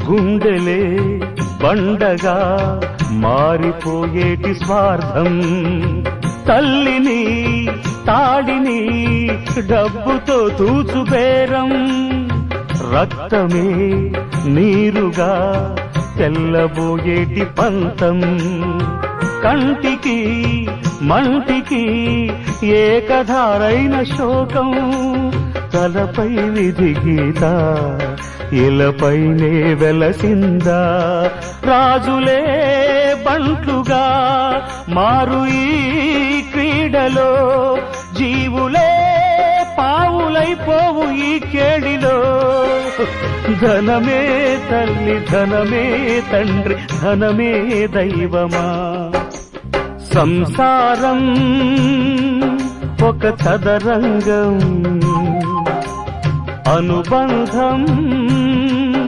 గుండెలే బండగా మారిపోయేటి స్వార్థం, తల్లిని తాడిని డబ్బుతో తూచుబేరం, రక్తమే నీరుగా తెల్లబోయేటి పంతం, కంటికి మంటికి ఏకధారైన శోకం, తలపై విధి గీత ఇలపైనే వెలసిందా, రాజులే బంట్లుగా మారు ఈ క్రీడలో, జీవులే పావులైపోవు ఈ కేడిలో, ధనమే తల్లి ధనమే తండ్రి ధనమే దైవమా, సంసారం ఒక చదరంగం, అనుబంధం